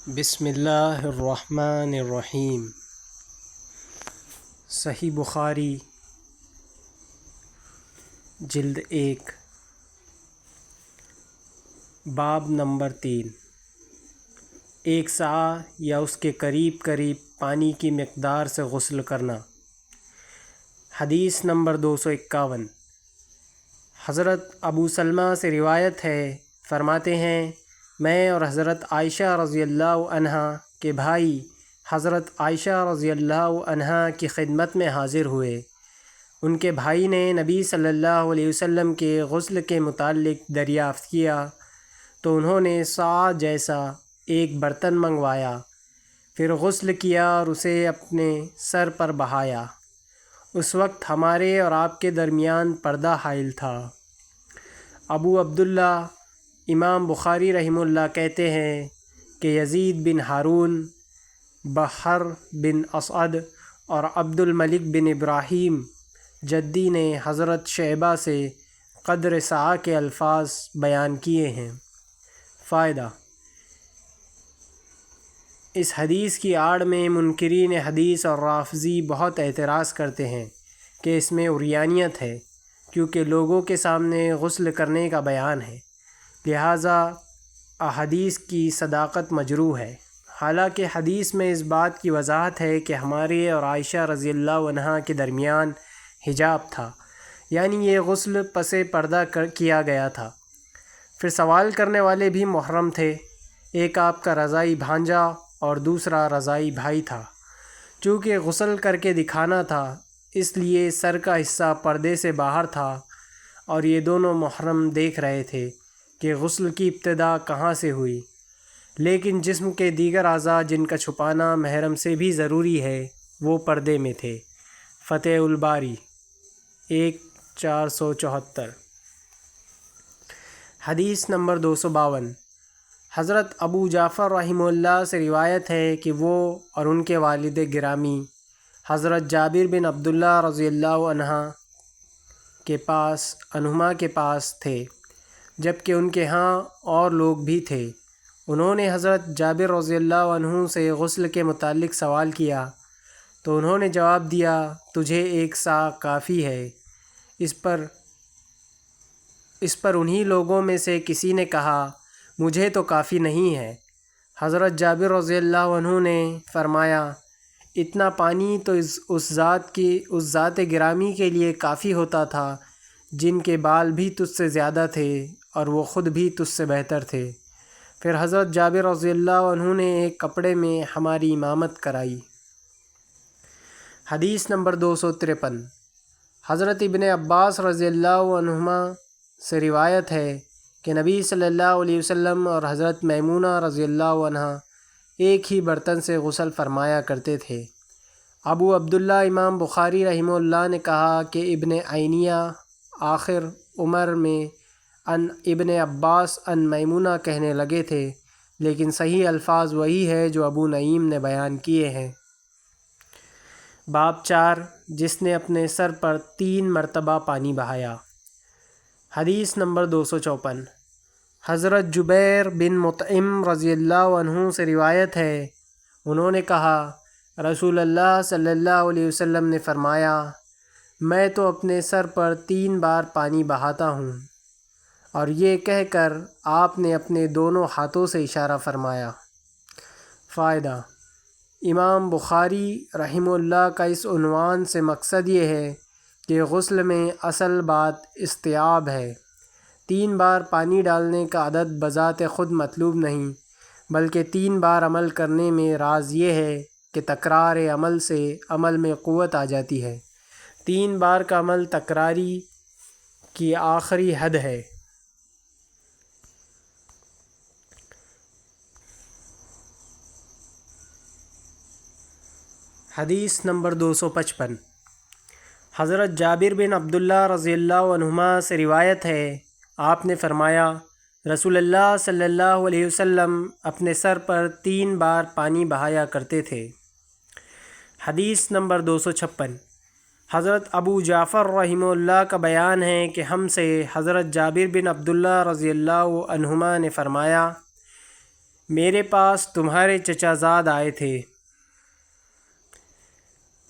بسم اللہ الرحمن الرحیم۔ صحیح بخاری جلد 1 باب نمبر 3، 1 سا یا اس کے قریب پانی کی مقدار سے غسل کرنا۔ حدیث نمبر 251۔ حضرت ابو سلمہ سے روایت ہے، فرماتے ہیں میں اور حضرت عائشہ رضی اللہ عنہا کے بھائی حضرت عائشہ رضی اللہ عنہا کی خدمت میں حاضر ہوئے۔ ان کے بھائی نے نبی صلی اللہ علیہ وسلم کے غسل کے متعلق دریافت کیا تو انہوں نے صاع جیسا ایک برتن منگوایا، پھر غسل کیا اور اسے اپنے سر پر بہایا۔ اس وقت ہمارے اور آپ کے درمیان پردہ حائل تھا۔ ابو عبداللہ امام بخاری رحمہ اللہ کہتے ہیں کہ یزید بن ہارون، بحر بن اسعد اور عبد الملک بن ابراہیم جدی نے حضرت شعبہ سے قدر صاع کے الفاظ بیان کیے ہیں۔ فائدہ: اس حدیث کی آڑ میں منکرین حدیث اور رافضی بہت اعتراض کرتے ہیں کہ اس میں عریانیت ہے، کیونکہ لوگوں کے سامنے غسل کرنے کا بیان ہے، لہٰذا احادیث کی صداقت مجروح ہے۔ حالانکہ حدیث میں اس بات کی وضاحت ہے کہ ہمارے اور عائشہ رضی اللہ عنہا کے درمیان حجاب تھا، یعنی یہ غسل پس پردہ کیا گیا تھا۔ پھر سوال کرنے والے بھی محرم تھے، ایک آپ کا رضاعی بھانجا اور دوسرا رضاعی بھائی تھا۔ چونکہ غسل کر کے دکھانا تھا، اس لیے سر کا حصہ پردے سے باہر تھا اور یہ دونوں محرم دیکھ رہے تھے کہ غسل کی ابتدا کہاں سے ہوئی، لیکن جسم کے دیگر اعضاء جن کا چھپانا محرم سے بھی ضروری ہے وہ پردے میں تھے۔ فتح الباری 1/474۔ حدیث نمبر 252۔ حضرت ابو جعفر رحمہ اللہ سے روایت ہے کہ وہ اور ان کے والد گرامی حضرت جابر بن عبداللہ رضی اللہ عنہما کے پاس تھے، جبکہ ان کے ہاں اور لوگ بھی تھے۔ انہوں نے حضرت جابر رضی اللہ عنہ سے غسل کے متعلق سوال کیا تو انہوں نے جواب دیا، تجھے 1 سا کافی ہے۔ اس پر انہی لوگوں میں سے کسی نے کہا، مجھے تو کافی نہیں ہے۔ حضرت جابر رضی اللہ عنہ نے فرمایا، اتنا پانی تو اس ذات گرامی کے لیے کافی ہوتا تھا جن کے بال بھی تجھ سے زیادہ تھے اور وہ خود بھی تجھ سے بہتر تھے۔ پھر حضرت جابر رضی اللہ عنہ نے ایک کپڑے میں ہماری امامت کرائی۔ حدیث نمبر 253۔ حضرت ابن عباس رضی اللہ عنہما سے روایت ہے کہ نبی صلی اللہ علیہ وسلم اور حضرت میمونہ رضی اللہ عنہا ایک ہی برتن سے غسل فرمایا کرتے تھے۔ ابو عبداللہ امام بخاری رحمہ اللہ نے کہا کہ ابن عینیہ آخر عمر میں ان ابن عباس ان میمونہ کہنے لگے تھے، لیکن صحیح الفاظ وہی ہے جو ابو نعیم نے بیان کیے ہیں۔ باب 4، جس نے اپنے سر پر 3 مرتبہ پانی بہایا۔ حدیث نمبر 254۔ حضرت جبیر بن مطعم رضی اللہ عنہ سے روایت ہے، انہوں نے کہا، رسول اللہ صلی اللہ علیہ وسلم نے فرمایا، میں تو اپنے سر پر 3 بار پانی بہاتا ہوں، اور یہ کہہ کر آپ نے اپنے دونوں ہاتھوں سے اشارہ فرمایا۔ فائدہ: امام بخاری رحمہ اللہ کا اس عنوان سے مقصد یہ ہے کہ غسل میں اصل بات استیعاب ہے۔ 3 بار پانی ڈالنے کا عدد بذات خود مطلوب نہیں، بلکہ 3 بار عمل کرنے میں راز یہ ہے کہ تکرار عمل سے عمل میں قوت آ جاتی ہے۔ 3 بار کا عمل تکراری کی آخری حد ہے۔ حدیث نمبر 255۔ حضرت جابر بن عبداللہ رضی اللہ عنہما سے روایت ہے، آپ نے فرمایا، رسول اللہ صلی اللہ علیہ وسلم اپنے سر پر 3 بار پانی بہایا کرتے تھے۔ حدیث نمبر 256۔ حضرت ابو جعفر رحمہ اللہ کا بیان ہے کہ ہم سے حضرت جابر بن عبداللہ رضی اللہ عنہما نے فرمایا، میرے پاس تمہارے چچا زاد آئے تھے۔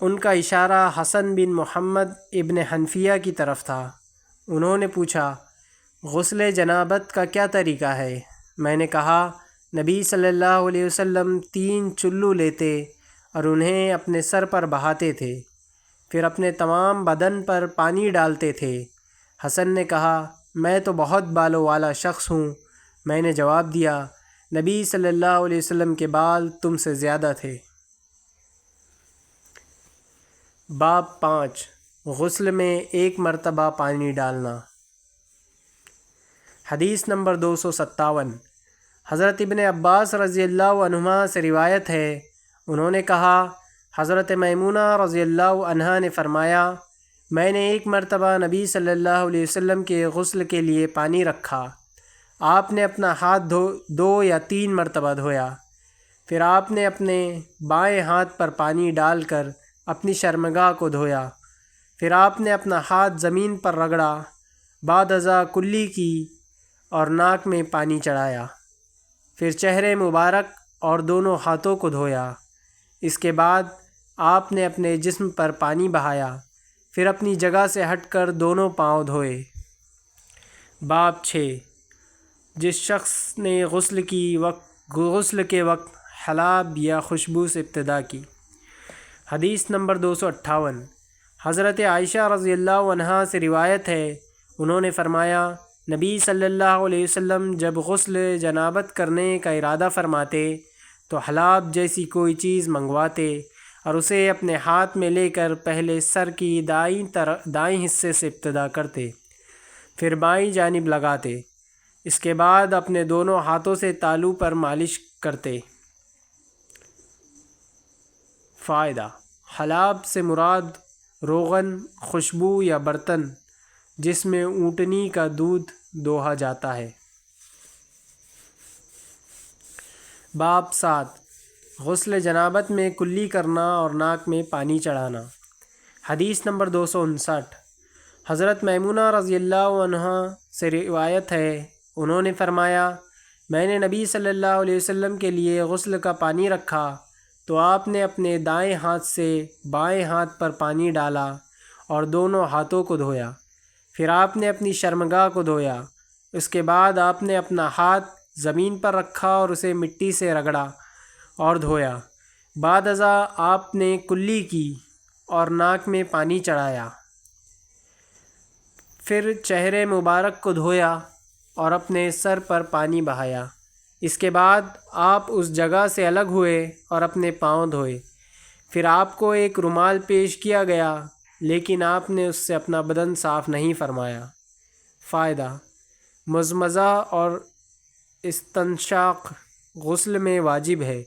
ان کا اشارہ حسن بن محمد ابن حنفیہ کی طرف تھا۔ انہوں نے پوچھا، غسل جنابت کا کیا طریقہ ہے؟ میں نے کہا، نبی صلی اللہ علیہ وسلم 3 چلو لیتے اور انہیں اپنے سر پر بہاتے تھے، پھر اپنے تمام بدن پر پانی ڈالتے تھے۔ حسن نے کہا، میں تو بہت بالوں والا شخص ہوں۔ میں نے جواب دیا، نبی صلی اللہ علیہ وسلم کے بال تم سے زیادہ تھے۔ باب 5 غسل میں 1 مرتبہ پانی ڈالنا۔ حدیث نمبر 257۔ حضرت ابن عباس رضی اللہ عنہما سے روایت ہے، انہوں نے کہا، حضرت میمونہ رضی اللہ عنہا نے فرمایا، میں نے 1 مرتبہ نبی صلی اللہ علیہ وسلم کے غسل کے لیے پانی رکھا۔ آپ نے اپنا ہاتھ 2 یا 3 مرتبہ دھویا، پھر آپ نے اپنے بائیں ہاتھ پر پانی ڈال کر اپنی شرمگاہ کو دھویا، پھر آپ نے اپنا ہاتھ زمین پر رگڑا، بعد ازاں کلی کی اور ناک میں پانی چڑھایا، پھر چہرے مبارک اور دونوں ہاتھوں کو دھویا۔ اس کے بعد آپ نے اپنے جسم پر پانی بہایا، پھر اپنی جگہ سے ہٹ کر دونوں پاؤں دھوئے۔ باب 6 جس شخص نے غسل کے وقت حلاب یا خوشبو سے ابتدا کی۔ حدیث نمبر 258۔ حضرت عائشہ رضی اللہ عنہا سے روایت ہے، انہوں نے فرمایا، نبی صلی اللہ علیہ وسلم جب غسل جنابت کرنے کا ارادہ فرماتے تو حلاب جیسی کوئی چیز منگواتے اور اسے اپنے ہاتھ میں لے کر پہلے سر کی دائیں حصے سے ابتدا کرتے، پھر بائیں جانب لگاتے، اس کے بعد اپنے دونوں ہاتھوں سے تالو پر مالش کرتے۔ فائدہ: حلاب سے مراد روغن، خوشبو یا برتن جس میں اونٹنی کا دودھ دوہا جاتا ہے۔ باب 7 غسل جنابت میں کلی کرنا اور ناک میں پانی چڑھانا۔ حدیث نمبر 259۔ حضرت میمونہ رضی اللہ عنہا سے روایت ہے، انہوں نے فرمایا، میں نے نبی صلی اللہ علیہ وسلم کے لیے غسل کا پانی رکھا تو آپ نے اپنے دائیں ہاتھ سے بائیں ہاتھ پر پانی ڈالا اور دونوں ہاتھوں کو دھویا، پھر آپ نے اپنی شرمگاہ کو دھویا، اس کے بعد آپ نے اپنا ہاتھ زمین پر رکھا اور اسے مٹی سے رگڑا اور دھویا، بعد ازاں آپ نے کلی کی اور ناک میں پانی چڑھایا، پھر چہرے مبارک کو دھویا اور اپنے سر پر پانی بہایا۔ اس کے بعد آپ اس جگہ سے الگ ہوئے اور اپنے پاؤں دھوئے، پھر آپ کو ایک رومال پیش کیا گیا لیکن آپ نے اس سے اپنا بدن صاف نہیں فرمایا۔ فائدہ: مزمزہ اور استنشاق غسل میں واجب ہے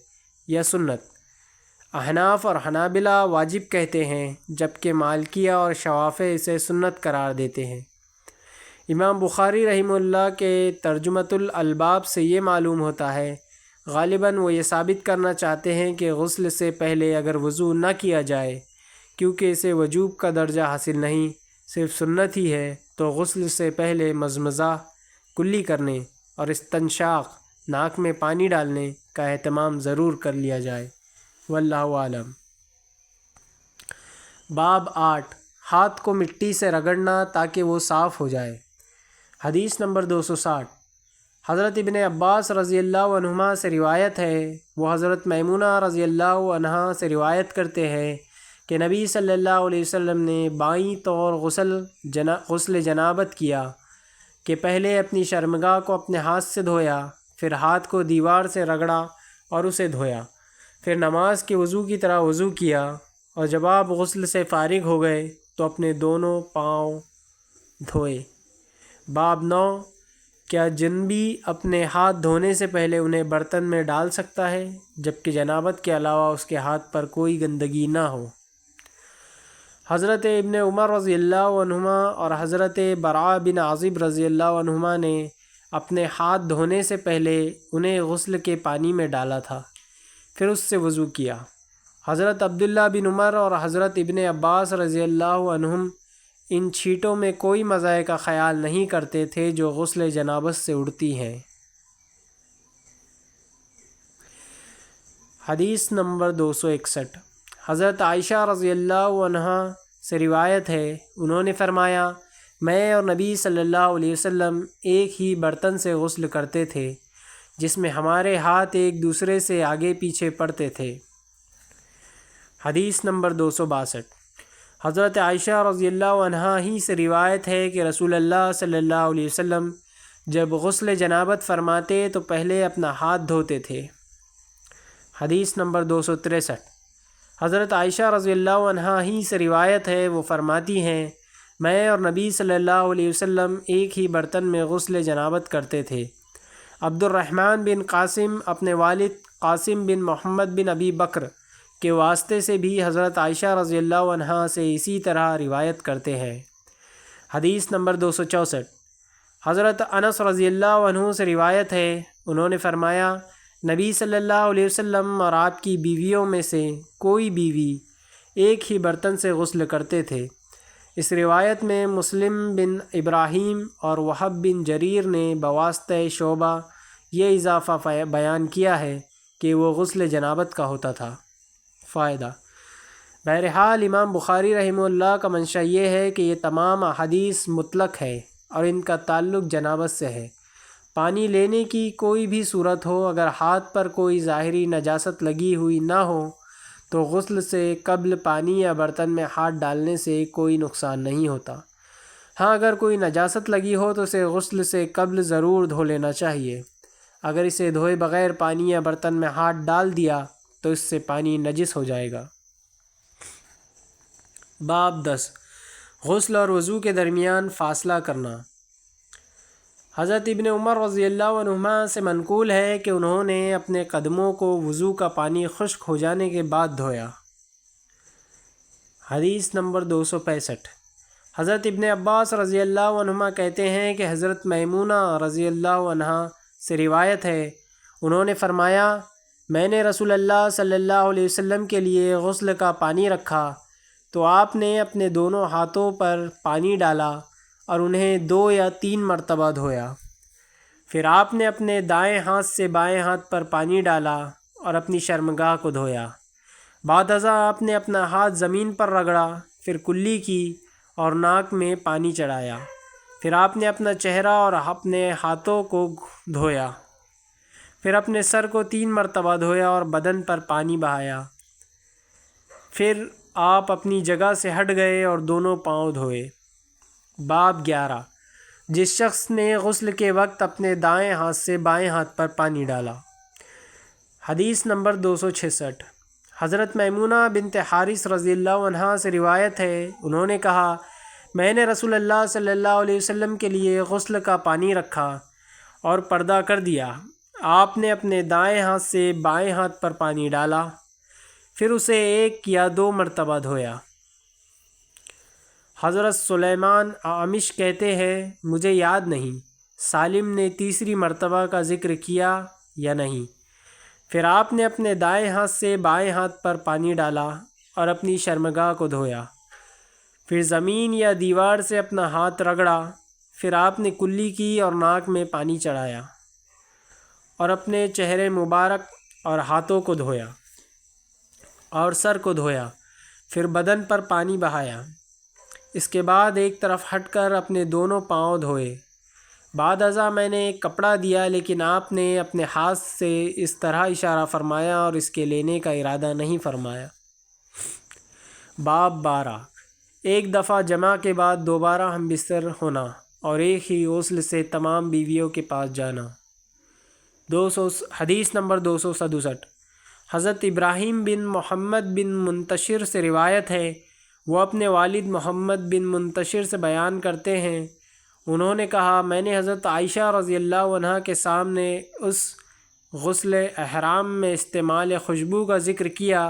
یا سنت؟ احناف اور حنابلہ واجب کہتے ہیں جبکہ مالکیہ اور شوافع اسے سنت قرار دیتے ہیں۔ امام بخاری رحمہ اللہ کے ترجمۃ الالباب سے یہ معلوم ہوتا ہے، غالباً وہ یہ ثابت کرنا چاہتے ہیں کہ غسل سے پہلے اگر وضو نہ کیا جائے کیونکہ اسے وجوب کا درجہ حاصل نہیں، صرف سنت ہی ہے، تو غسل سے پہلے مزمزہ، کلی کرنے اور استنشاق، ناک میں پانی ڈالنے کا اہتمام ضرور کر لیا جائے۔ واللہ عالم۔ باب 8 ہاتھ کو مٹی سے رگڑنا تاکہ وہ صاف ہو جائے۔ حدیث نمبر 260۔ حضرت ابن عباس رضی اللہ عنہما سے روایت ہے، وہ حضرت میمونہ رضی اللہ عنہا سے روایت کرتے ہیں کہ نبی صلی اللہ علیہ وسلم نے بائیں طور غسل جنابت کیا کہ پہلے اپنی شرمگاہ کو اپنے ہاتھ سے دھویا، پھر ہاتھ کو دیوار سے رگڑا اور اسے دھویا، پھر نماز کے وضو کی طرح وضو کیا، اور جب آپ غسل سے فارغ ہو گئے تو اپنے دونوں پاؤں دھوئے۔ باب 9 کیا جنبی اپنے ہاتھ دھونے سے پہلے انہیں برتن میں ڈال سکتا ہے جبکہ جنابت کے علاوہ اس کے ہاتھ پر کوئی گندگی نہ ہو؟ حضرت ابن عمر رضی اللہ عنہما اور حضرت براء بن عازب رضی اللہ عنہما نے اپنے ہاتھ دھونے سے پہلے انہیں غسل کے پانی میں ڈالا تھا، پھر اس سے وضو کیا۔ حضرت عبداللہ بن عمر اور حضرت ابن عباس رضی اللہ عنہم ان چھینٹوں میں کوئی مزے کا خیال نہیں کرتے تھے جو غسل جنابت سے اڑتی ہیں۔ حدیث نمبر 261 حضرت عائشہ رضی اللہ عنہا سے روایت ہے، انہوں نے فرمایا میں اور نبی صلی اللہ علیہ وسلم ایک ہی برتن سے غسل کرتے تھے جس میں ہمارے ہاتھ ایک دوسرے سے آگے پیچھے پڑتے تھے۔ حدیث نمبر 262 حضرت عائشہ رضی اللہ عنہا ہی سے روایت ہے کہ رسول اللہ صلی اللہ علیہ وسلم جب غسل جنابت فرماتے تو پہلے اپنا ہاتھ دھوتے تھے۔ حدیث نمبر 263 حضرت عائشہ رضی اللہ عنہا ہی سے روایت ہے، وہ فرماتی ہیں میں اور نبی صلی اللہ علیہ وسلم ایک ہی برتن میں غسل جنابت کرتے تھے۔ عبد الرحمن بن قاسم اپنے والد قاسم بن محمد بن ابی بکر کے واسطے سے بھی حضرت عائشہ رضی اللہ عنہا سے اسی طرح روایت کرتے ہیں۔ حدیث نمبر 264 حضرت انس رضی اللہ عنہ سے روایت ہے، انہوں نے فرمایا نبی صلی اللہ علیہ وسلم اور آپ کی بیویوں میں سے کوئی بیوی ایک ہی برتن سے غسل کرتے تھے۔ اس روایت میں مسلم بن ابراہیم اور وہب بن جریر نے بواسطہ شعبہ یہ اضافہ بیان کیا ہے کہ وہ غسل جنابت کا ہوتا تھا۔ فائدہ: بہرحال امام بخاری رحمہ اللہ کا منشا یہ ہے کہ یہ تمام احادیث مطلق ہے اور ان کا تعلق جنابت سے ہے۔ پانی لینے کی کوئی بھی صورت ہو، اگر ہاتھ پر کوئی ظاہری نجاست لگی ہوئی نہ ہو تو غسل سے قبل پانی یا برتن میں ہاتھ ڈالنے سے کوئی نقصان نہیں ہوتا۔ ہاں اگر کوئی نجاست لگی ہو تو اسے غسل سے قبل ضرور دھو لینا چاہیے۔ اگر اسے دھوئے بغیر پانی یا برتن میں ہاتھ ڈال دیا تو اس سے پانی نجس ہو جائے گا۔ باب 10 غسل اور وضو کے درمیان فاصلہ کرنا۔ حضرت ابن عمر رضی اللہ عنہما سے منقول ہے کہ انہوں نے اپنے قدموں کو وضو کا پانی خشک ہو جانے کے بعد دھویا۔ حدیث نمبر 265 حضرت ابن عباس رضی اللہ عنہما کہتے ہیں کہ حضرت میمونہ رضی اللہ عنہا سے روایت ہے، انہوں نے فرمایا میں نے رسول اللہ صلی اللہ علیہ وسلم کے لیے غسل کا پانی رکھا تو آپ نے اپنے دونوں ہاتھوں پر پانی ڈالا اور انہیں 2 یا 3 مرتبہ دھویا۔ پھر آپ نے اپنے دائیں ہاتھ سے بائیں ہاتھ پر پانی ڈالا اور اپنی شرمگاہ کو دھویا۔ بعد ازاں آپ نے اپنا ہاتھ زمین پر رگڑا، پھر کلی کی اور ناک میں پانی چڑھایا۔ پھر آپ نے اپنا چہرہ اور اپنے ہاتھوں کو دھویا۔ پھر اپنے سر کو 3 مرتبہ دھویا اور بدن پر پانی بہایا۔ پھر آپ اپنی جگہ سے ہٹ گئے اور دونوں پاؤں دھوئے۔ باب 11 جس شخص نے غسل کے وقت اپنے دائیں ہاتھ سے بائیں ہاتھ پر پانی ڈالا۔ حدیث نمبر 266 حضرت میمونہ بنت حارث رضی اللہ عنہا سے روایت ہے، انہوں نے کہا میں نے رسول اللہ صلی اللہ علیہ وسلم کے لیے غسل کا پانی رکھا اور پردہ کر دیا۔ آپ نے اپنے دائیں ہاتھ سے بائیں ہاتھ پر پانی ڈالا، پھر اسے 1 یا 2 مرتبہ دھویا۔ حضرت سلیمان عامش کہتے ہیں مجھے یاد نہیں سالم نے تیسری مرتبہ کا ذکر کیا یا نہیں۔ پھر آپ نے اپنے دائیں ہاتھ سے بائیں ہاتھ پر پانی ڈالا اور اپنی شرمگاہ کو دھویا۔ پھر زمین یا دیوار سے اپنا ہاتھ رگڑا۔ پھر آپ نے کلی کی اور ناک میں پانی چڑھایا اور اپنے چہرے مبارک اور ہاتھوں کو دھویا اور سر کو دھویا۔ پھر بدن پر پانی بہایا۔ اس کے بعد ایک طرف ہٹ کر اپنے دونوں پاؤں دھوئے۔ بعد ازاں میں نے ایک کپڑا دیا، لیکن آپ نے اپنے ہاتھ سے اس طرح اشارہ فرمایا اور اس کے لینے کا ارادہ نہیں فرمایا۔ باب 12 ایک دفعہ جمع کے بعد دوبارہ ہم بستر ہونا اور ایک ہی غسل سے تمام بیویوں کے پاس جانا۔ حدیث نمبر 267 حضرت ابراہیم بن محمد بن منتشر سے روایت ہے، وہ اپنے والد محمد بن منتشر سے بیان کرتے ہیں، انہوں نے کہا میں نے حضرت عائشہ رضی اللہ عنہا کے سامنے اس غسل احرام میں استعمال خوشبو کا ذکر کیا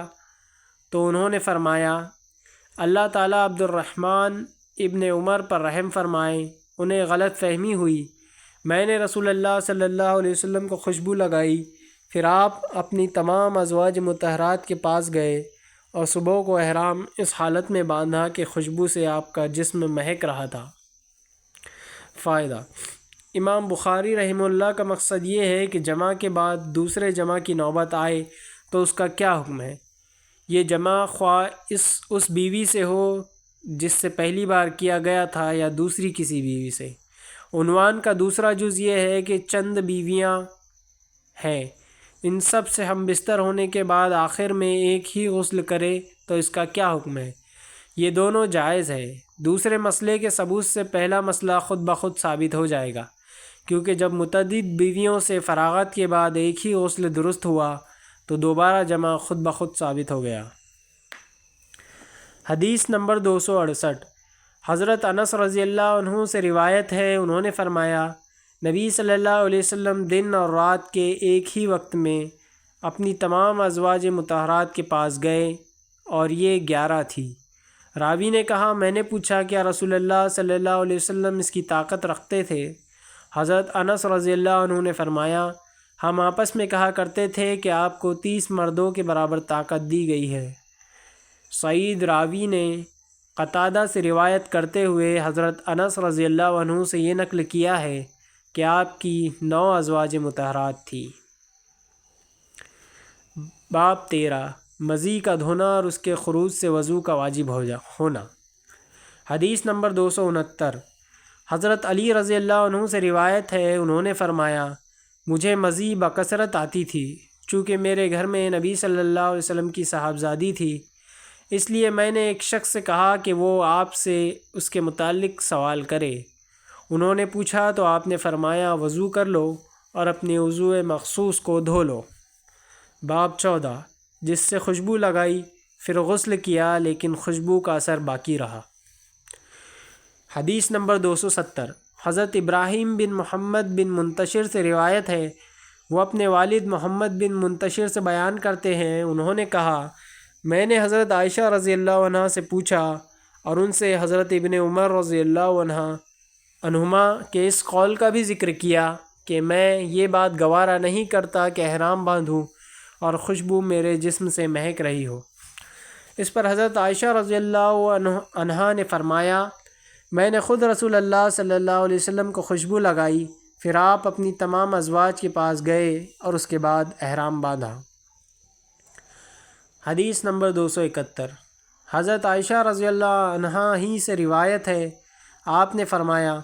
تو انہوں نے فرمایا اللہ تعالیٰ عبد الرحمن ابن عمر پر رحم فرمائے، انہیں غلط فہمی ہوئی، میں نے رسول اللہ صلی اللہ علیہ وسلم کو خوشبو لگائی۔ پھر آپ اپنی تمام ازواج مطہرات کے پاس گئے اور صبح کو احرام اس حالت میں باندھا کہ خوشبو سے آپ کا جسم مہک رہا تھا۔ فائدہ: امام بخاری رحمہ اللہ کا مقصد یہ ہے کہ جمع کے بعد دوسرے جمع کی نوبت آئے تو اس کا کیا حکم ہے؟ یہ جمع خواہ اس بیوی سے ہو جس سے پہلی بار کیا گیا تھا یا دوسری کسی بیوی سے۔ عنوان کا دوسرا جز یہ ہے کہ چند بیویاں ہیں، ان سب سے ہم بستر ہونے کے بعد آخر میں ایک ہی غسل کرے تو اس کا کیا حکم ہے؟ یہ دونوں جائز ہے۔ دوسرے مسئلے کے ثبوت سے پہلا مسئلہ خود بخود ثابت ہو جائے گا، کیونکہ جب متعدد بیویوں سے فراغت کے بعد ایک ہی غسل درست ہوا تو دوبارہ جمع خود بخود ثابت ہو گیا۔ حدیث نمبر 268، حضرت انس رضی اللہ عنہ سے روایت ہے، انہوں نے فرمایا نبی صلی اللہ علیہ وسلم دن اور رات کے ایک ہی وقت میں اپنی تمام ازواج مطہرات کے پاس گئے اور یہ 11 تھی۔ راوی نے کہا میں نے پوچھا کیا رسول اللہ صلی اللہ علیہ وسلم اس کی طاقت رکھتے تھے؟ حضرت انس رضی اللہ عنہ نے فرمایا ہم آپس میں کہا کرتے تھے کہ آپ کو 30 مردوں کے برابر طاقت دی گئی ہے۔ سعید راوی نے قتادہ سے روایت کرتے ہوئے حضرت انس رضی اللہ عنہ سے یہ نقل کیا ہے کہ آپ کی 9 ازواج مطہرات تھی۔ باب 13، مزی کا دھونا اور اس کے خروج سے وضو کا واجب ہونا۔ حدیث نمبر 269، حضرت علی رضی اللہ عنہ سے روایت ہے، انہوں نے فرمایا مجھے مزی بکثرت آتی تھی، چونکہ میرے گھر میں نبی صلی اللہ علیہ وسلم کی صاحبزادی تھی، اس لیے میں نے ایک شخص سے کہا کہ وہ آپ سے اس کے متعلق سوال کرے۔ انہوں نے پوچھا تو آپ نے فرمایا وضو کر لو اور اپنے عضو مخصوص کو دھو لو۔ باب 14، جس سے خوشبو لگائی پھر غسل کیا لیکن خوشبو کا اثر باقی رہا۔ حدیث نمبر 270، حضرت ابراہیم بن محمد بن منتشر سے روایت ہے، وہ اپنے والد محمد بن منتشر سے بیان کرتے ہیں، انہوں نے کہا میں نے حضرت عائشہ رضی اللہ عنہ سے پوچھا اور ان سے حضرت ابن عمر رضی اللہ عنہما کے اس قول کا بھی ذکر کیا کہ میں یہ بات گوارا نہیں کرتا کہ احرام باندھوں اور خوشبو میرے جسم سے مہک رہی ہو۔ اس پر حضرت عائشہ رضی اللہ عنہا نے فرمایا میں نے خود رسول اللہ صلی اللہ علیہ وسلم کو خوشبو لگائی، پھر آپ اپنی تمام ازواج کے پاس گئے اور اس کے بعد احرام باندھا۔ حدیث نمبر 271، حضرت عائشہ رضی اللہ عنہا ہی سے روایت ہے، آپ نے فرمایا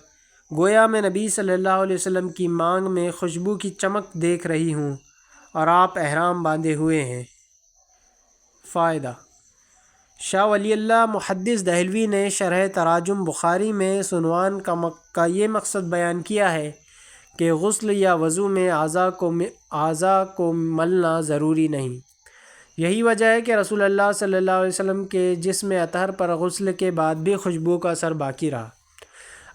گویا میں نبی صلی اللہ علیہ وسلم کی مانگ میں خوشبو کی چمک دیکھ رہی ہوں اور آپ احرام باندھے ہوئے ہیں۔ فائدہ، شاہ ولی اللہ محدث دہلوی نے شرح تراجم بخاری میں اس عنوان کا یہ مقصد بیان کیا ہے کہ غسل یا وضو میں اعضاء کو ملنا ضروری نہیں۔ یہی وجہ ہے کہ رسول اللہ صلی اللہ علیہ وسلم کے جسم اطہر پر غسل کے بعد بھی خوشبو کا اثر باقی رہا۔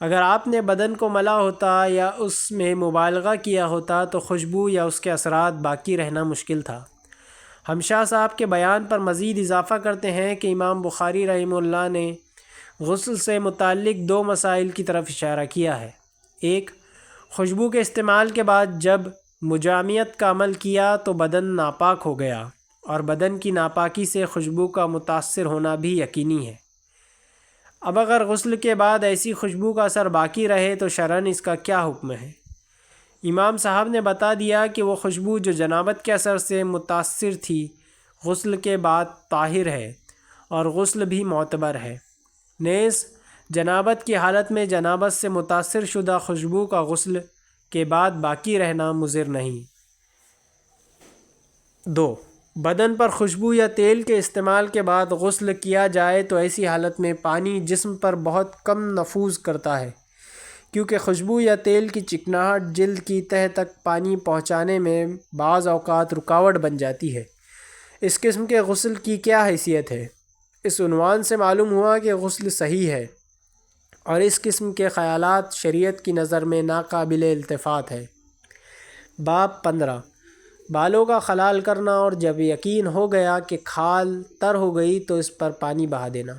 اگر آپ نے بدن کو ملا ہوتا یا اس میں مبالغہ کیا ہوتا تو خوشبو یا اس کے اثرات باقی رہنا مشکل تھا۔ ہم شاہ صاحب کے بیان پر مزید اضافہ کرتے ہیں کہ امام بخاری رحمہ اللہ نے غسل سے متعلق 2 مسائل کی طرف اشارہ کیا ہے۔ ایک، خوشبو کے استعمال کے بعد جب مجامعت کا عمل کیا تو بدن ناپاک ہو گیا، اور بدن کی ناپاکی سے خوشبو کا متاثر ہونا بھی یقینی ہے۔ اب اگر غسل کے بعد ایسی خوشبو کا اثر باقی رہے تو شرعاً اس کا کیا حکم ہے؟ امام صاحب نے بتا دیا کہ وہ خوشبو جو جنابت کے اثر سے متاثر تھی غسل کے بعد طاہر ہے اور غسل بھی معتبر ہے۔ نیز جنابت کی حالت میں جنابت سے متاثر شدہ خوشبو کا غسل کے بعد باقی رہنا مضر نہیں۔ 2، بدن پر خوشبو یا تیل کے استعمال کے بعد غسل کیا جائے تو ایسی حالت میں پانی جسم پر بہت کم نفوذ کرتا ہے، کیونکہ خوشبو یا تیل کی چکناہٹ جلد کی تہہ تک پانی پہنچانے میں بعض اوقات رکاوٹ بن جاتی ہے۔ اس قسم کے غسل کی کیا حیثیت ہے؟ اس عنوان سے معلوم ہوا کہ غسل صحیح ہے اور اس قسم کے خیالات شریعت کی نظر میں ناقابل التفات ہے۔ باب 15، بالوں کا خلال کرنا اور جب یقین ہو گیا کہ کھال تر ہو گئی تو اس پر پانی بہا دینا۔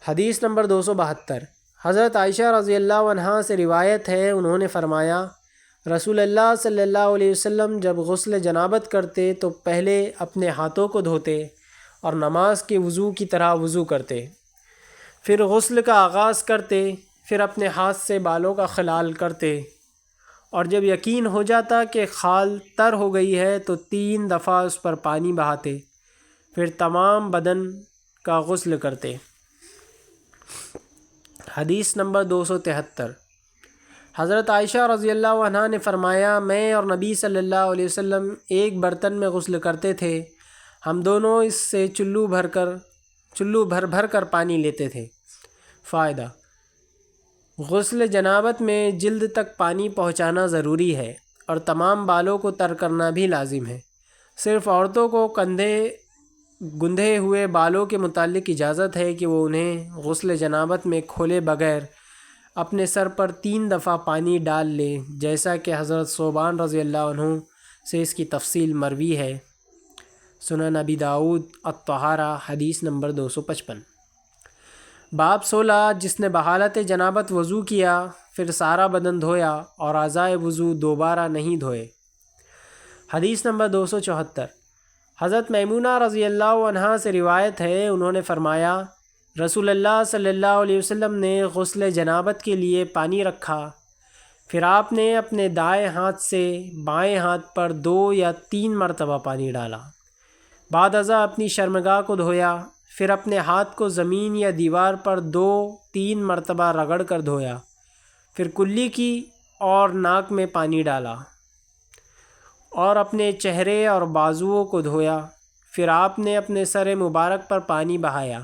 حدیث نمبر 272، حضرت عائشہ رضی اللہ عنہا سے روایت ہے، انہوں نے فرمایا رسول اللہ صلی اللہ علیہ وسلم جب غسل جنابت کرتے تو پہلے اپنے ہاتھوں کو دھوتے اور نماز کے وضو کی طرح وضو کرتے، پھر غسل کا آغاز کرتے، پھر اپنے ہاتھ سے بالوں کا خلال کرتے اور جب یقین ہو جاتا کہ خال تر ہو گئی ہے تو 3 دفعہ اس پر پانی بہاتے، پھر تمام بدن کا غسل کرتے۔ حدیث نمبر 273۔ حضرت عائشہ رضی اللہ عنہا نے فرمایا، میں اور نبی صلی اللہ علیہ وسلم ایک برتن میں غسل کرتے تھے، ہم دونوں اس سے چلو بھر بھر کر پانی لیتے تھے۔ فائدہ: غسل جنابت میں جلد تک پانی پہنچانا ضروری ہے اور تمام بالوں کو تر کرنا بھی لازم ہے۔ صرف عورتوں کو گندھے ہوئے بالوں کے متعلق اجازت ہے کہ وہ انہیں غسل جنابت میں کھولے بغیر اپنے سر پر 3 دفعہ پانی ڈال لیں، جیسا کہ حضرت ثوبان رضی اللہ عنہ سے اس کی تفصیل مروی ہے۔ سنن ابی داؤد الطہارہ، حدیث نمبر 255۔ باب 16، جس نے بحالت جنابت وضو کیا پھر سارا بدن دھویا اور اعضائے وضو دوبارہ نہیں دھوئے۔ حدیث نمبر 274۔ حضرت میمونہ رضی اللہ عنہا سے روایت ہے، انہوں نے فرمایا، رسول اللہ صلی اللہ علیہ وسلم نے غسل جنابت کے لیے پانی رکھا، پھر آپ نے اپنے دائیں ہاتھ سے بائیں ہاتھ پر 2 یا 3 مرتبہ پانی ڈالا، بعد ازاں اپنی شرمگاہ کو دھویا، پھر اپنے ہاتھ کو زمین یا دیوار پر 2-3 مرتبہ رگڑ کر دھویا، پھر کلی کی اور ناک میں پانی ڈالا اور اپنے چہرے اور بازوؤں کو دھویا، پھر آپ نے اپنے سر مبارک پر پانی بہایا،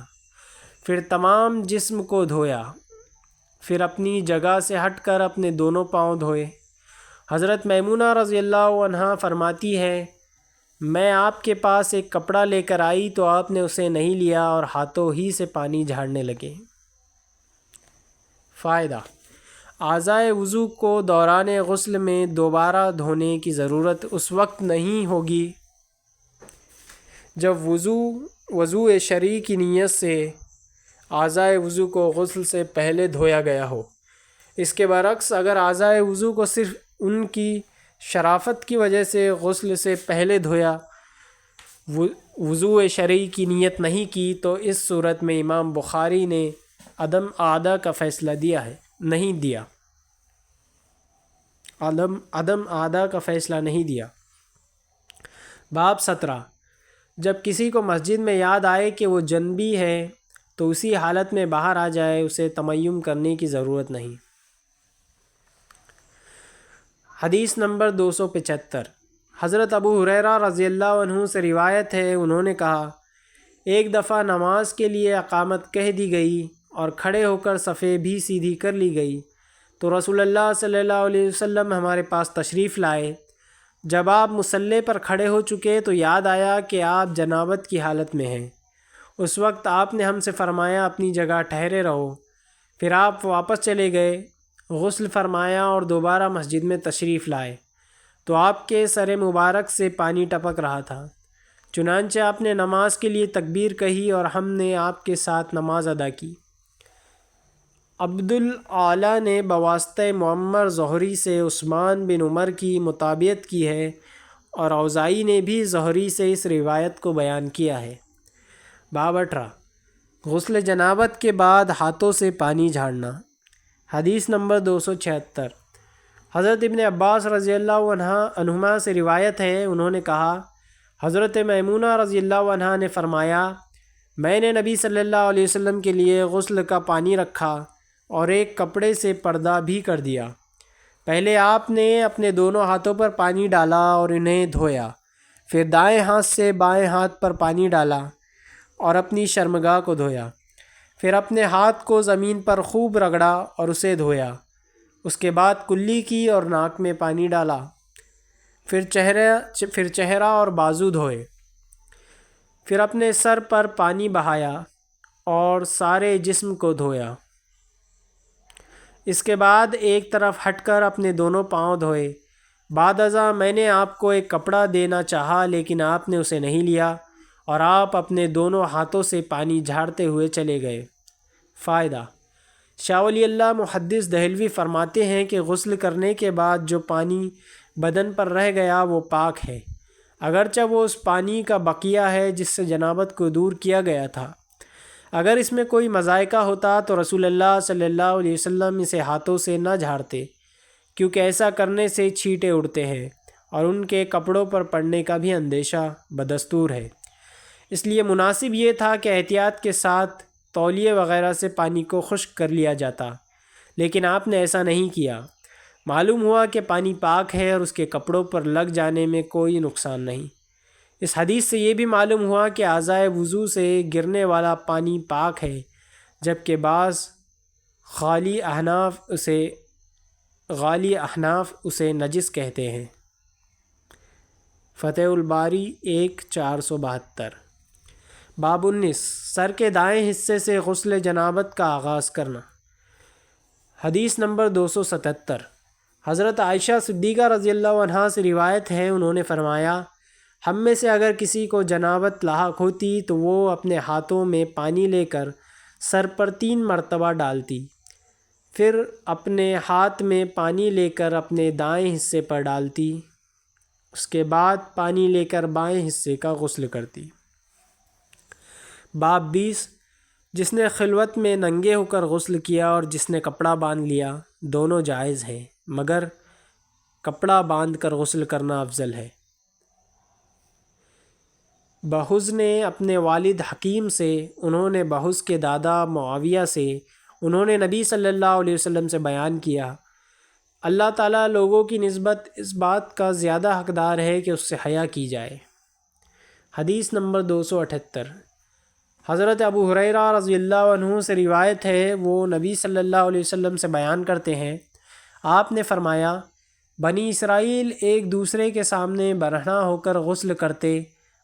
پھر تمام جسم کو دھویا، پھر اپنی جگہ سے ہٹ کر اپنے دونوں پاؤں دھوئے۔ حضرت میمونہ رضی اللہ عنہا فرماتی ہے، میں آپ کے پاس ایک کپڑا لے کر آئی تو آپ نے اسے نہیں لیا اور ہاتھوں ہی سے پانی جھاڑنے لگے۔ فائدہ: اعضائے وضو کو دوران غسل میں دوبارہ دھونے کی ضرورت اس وقت نہیں ہوگی جب وضوء شرعی کی نیت سے اعضائے وضو کو غسل سے پہلے دھویا گیا ہو۔ اس کے برعکس اگر اعضائے وضو کو صرف ان کی شرافت کی وجہ سے غسل سے پہلے دھویا، وضوء شرعی کی نیت نہیں کی، تو اس صورت میں امام بخاری نے عدم اعادہ کا فیصلہ نہیں دیا۔ باب 17، جب کسی کو مسجد میں یاد آئے کہ وہ جنبی ہے تو اسی حالت میں باہر آ جائے، اسے تمیمم کرنے کی ضرورت نہیں۔ حدیث نمبر 275۔ حضرت ابو ہریرہ رضی اللہ عنہ سے روایت ہے، انہوں نے کہا، ایک دفعہ نماز کے لیے اقامت کہہ دی گئی اور کھڑے ہو کر صفیں بھی سیدھی کر لی گئی تو رسول اللہ صلی اللہ علیہ وسلم ہمارے پاس تشریف لائے۔ جب آپ مصلی پر کھڑے ہو چکے تو یاد آیا کہ آپ جنابت کی حالت میں ہیں۔ اس وقت آپ نے ہم سے فرمایا، اپنی جگہ ٹھہرے رہو۔ پھر آپ واپس چلے گئے، غسل فرمایا اور دوبارہ مسجد میں تشریف لائے تو آپ کے سر مبارک سے پانی ٹپک رہا تھا۔ چنانچہ آپ نے نماز کے لیے تکبیر کہی اور ہم نے آپ کے ساتھ نماز ادا کی۔ عبدالعالی نے بواسطہ معمر زہری سے عثمان بن عمر کی مطابعت کی ہے اور اوزاعی نے بھی زہری سے اس روایت کو بیان کیا ہے۔ باب 18، غسل جنابت کے بعد ہاتھوں سے پانی جھاڑنا۔ حدیث نمبر 276۔ حضرت ابن عباس رضی اللہ عنہما سے روایت ہے، انہوں نے کہا، حضرت میمونہ رضی اللہ عنہا نے فرمایا، میں نے نبی صلی اللہ علیہ وسلم کے لیے غسل کا پانی رکھا اور ایک کپڑے سے پردہ بھی کر دیا۔ پہلے آپ نے اپنے دونوں ہاتھوں پر پانی ڈالا اور انہیں دھویا، پھر دائیں ہاتھ سے بائیں ہاتھ پر پانی ڈالا اور اپنی شرمگاہ کو دھویا، پھر اپنے ہاتھ کو زمین پر خوب رگڑا اور اسے دھویا، اس کے بعد کلی کی اور ناک میں پانی ڈالا، پھر چہرہ اور بازو دھوئے، پھر اپنے سر پر پانی بہایا اور سارے جسم کو دھویا۔ اس کے بعد ایک طرف ہٹ کر اپنے دونوں پاؤں دھوئے۔ بعد ازاں میں نے آپ کو ایک کپڑا دینا چاہا لیکن آپ نے اسے نہیں لیا اور آپ اپنے دونوں ہاتھوں سے پانی جھاڑتے ہوئے چلے گئے۔ فائدہ: شاہ ولی اللہ محدث دہلوی فرماتے ہیں کہ غسل کرنے کے بعد جو پانی بدن پر رہ گیا وہ پاک ہے، اگرچہ وہ اس پانی کا بقیہ ہے جس سے جنابت کو دور کیا گیا تھا۔ اگر اس میں کوئی مذائقہ ہوتا تو رسول اللہ صلی اللہ علیہ وسلم اسے ہاتھوں سے نہ جھاڑتے، کیونکہ ایسا کرنے سے چھینٹے اڑتے ہیں اور ان کے کپڑوں پر پڑنے کا بھی اندیشہ بدستور ہے۔ اس لیے مناسب یہ تھا کہ احتیاط کے ساتھ تولیے وغیرہ سے پانی کو خشک کر لیا جاتا، لیکن آپ نے ایسا نہیں کیا۔ معلوم ہوا کہ پانی پاک ہے اور اس کے کپڑوں پر لگ جانے میں کوئی نقصان نہیں۔ اس حدیث سے یہ بھی معلوم ہوا کہ اعضائے وضو سے گرنے والا پانی پاک ہے، جبکہ بعض غالی احناف اسے نجس کہتے ہیں۔ فتح الباری 1/472۔ باب 19 سر کے دائیں حصے سے غسل جنابت کا آغاز کرنا۔ حدیث نمبر 277۔ حضرت عائشہ صدیقہ رضی اللہ عنہا سے روایت ہے، انہوں نے فرمایا، ہم میں سے اگر کسی کو جنابت لاحق ہوتی تو وہ اپنے ہاتھوں میں پانی لے کر سر پر 3 مرتبہ ڈالتی، پھر اپنے ہاتھ میں پانی لے کر اپنے دائیں حصے پر ڈالتی، اس کے بعد پانی لے کر بائیں حصے کا غسل کرتی۔ باب 20 جس نے خلوت میں ننگے ہو کر غسل کیا اور جس نے کپڑا باندھ لیا، دونوں جائز ہیں، مگر کپڑا باندھ کر غسل کرنا افضل ہے۔ بہز نے اپنے والد حکیم سے، انہوں نے بہز کے دادا معاویہ سے، انہوں نے نبی صلی اللہ علیہ وسلم سے بیان کیا، اللہ تعالیٰ لوگوں کی نسبت اس بات کا زیادہ حقدار ہے کہ اس سے حیا کی جائے۔ حدیث نمبر 278۔ حضرت ابو ہریرہ رضی اللہ عنہ سے روایت ہے، وہ نبی صلی اللہ علیہ وسلم سے بیان کرتے ہیں، آپ نے فرمایا، بنی اسرائیل ایک دوسرے کے سامنے برہنہ ہو کر غسل کرتے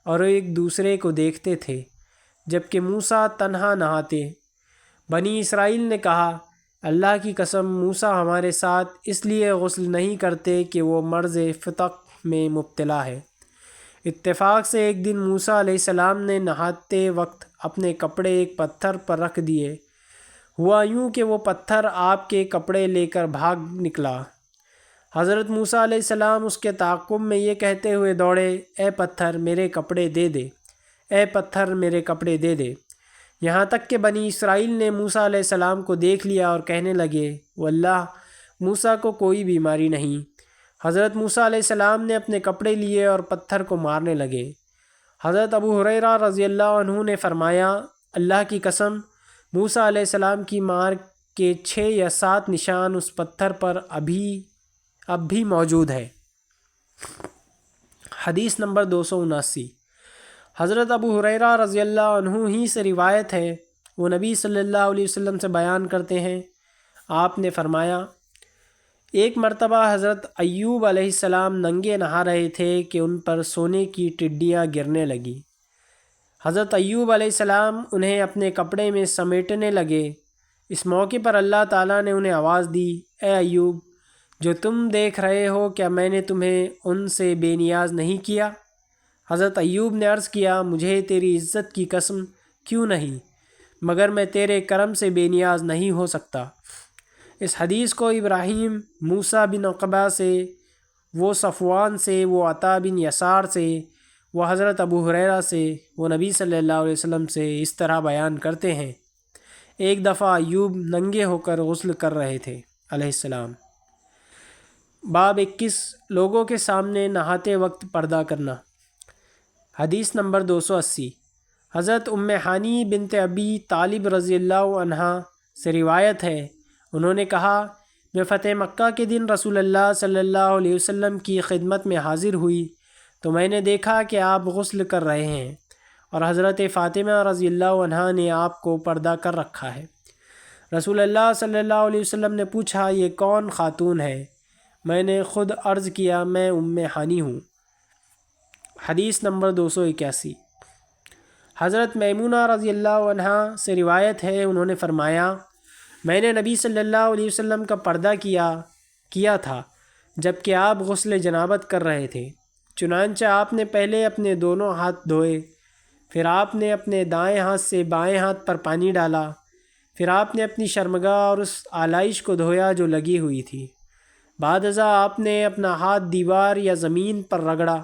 اور ایک دوسرے کو دیکھتے تھے، جبکہ موسیٰ تنہا نہاتے۔ بنی اسرائیل نے کہا، اللہ کی قسم موسیٰ ہمارے ساتھ اس لیے غسل نہیں کرتے کہ وہ مرض فتق میں مبتلا ہے۔ اتفاق سے ایک دن موسیٰ علیہ السلام نے نہاتے وقت اپنے کپڑے ایک پتھر پر رکھ دیے، ہوا یوں کہ وہ پتھر آپ کے کپڑے لے کر بھاگ نکلا۔ حضرت موسیٰ علیہ السلام اس کے تعاقب میں یہ کہتے ہوئے دوڑے، اے پتھر میرے کپڑے دے دے، اے پتھر میرے کپڑے دے دے، یہاں تک کہ بنی اسرائیل نے موسیٰ علیہ السلام کو دیکھ لیا اور کہنے لگے، واللہ موسیٰ کو کوئی بیماری نہیں۔ حضرت موسیٰ علیہ السلام نے اپنے کپڑے لیے اور پتھر کو مارنے لگے۔ حضرت ابو ہریرہ رضی اللہ عنہ نے فرمایا، اللہ کی قسم موسیٰ علیہ السلام کی مار کے 6 یا 7 نشان اس پتھر پر اب بھی موجود ہے۔ حدیث نمبر 279۔ حضرت ابو ہریرہ رضی اللہ عنہ ہی سے روایت ہے، وہ نبی صلی اللہ علیہ وسلم سے بیان کرتے ہیں، آپ نے فرمایا، ایک مرتبہ حضرت ایوب علیہ السلام ننگے نہا رہے تھے کہ ان پر سونے کی ٹڈیاں گرنے لگیں۔ حضرت ایوب علیہ السلام انہیں اپنے کپڑے میں سمیٹنے لگے۔ اس موقع پر اللہ تعالیٰ نے انہیں آواز دی، اے ایوب، جو تم دیکھ رہے ہو کیا میں نے تمہیں ان سے بے نیاز نہیں کیا؟ حضرت ایوب نے عرض کیا، مجھے تیری عزت کی قسم کیوں نہیں، مگر میں تیرے کرم سے بے نیاز نہیں ہو سکتا۔ اس حدیث کو ابراہیم، موسیٰ بن عقبہ سے، وہ صفوان سے، وہ عطا بن یسار سے، وہ حضرت ابو ہریرہ سے، وہ نبی صلی اللہ علیہ وسلم سے اس طرح بیان کرتے ہیں، ایک دفعہ ایوب ننگے ہو کر غسل کر رہے تھے علیہ السلام۔ باب 21 لوگوں کے سامنے نہاتے وقت پردہ کرنا۔ حدیث نمبر 280۔ حضرت ام ہانی بنت ابی طالب رضی اللہ عنہا سے روایت ہے، انہوں نے کہا، میں فتح مکہ کے دن رسول اللہ صلی اللہ علیہ وسلم کی خدمت میں حاضر ہوئی تو میں نے دیکھا کہ آپ غسل کر رہے ہیں اور حضرت فاطمہ رضی اللہ عنہا نے آپ کو پردہ کر رکھا ہے۔ رسول اللہ صلی اللہ علیہ وسلم نے پوچھا، یہ کون خاتون ہے؟ میں نے خود عرض کیا، میں ام ہانی ہوں۔ حدیث نمبر 281۔ حضرت میمونہ رضی اللہ عنہا سے روایت ہے، انہوں نے فرمایا، میں نے نبی صلی اللہ علیہ وسلم کا پردہ کیا تھا جبکہ آپ غسل جنابت کر رہے تھے، چنانچہ آپ نے پہلے اپنے دونوں ہاتھ دھوئے، پھر آپ نے اپنے دائیں ہاتھ سے بائیں ہاتھ پر پانی ڈالا، پھر آپ نے اپنی شرمگاہ اور اس آلائش کو دھویا جو لگی ہوئی تھی، بعد ازاں آپ نے اپنا ہاتھ دیوار یا زمین پر رگڑا،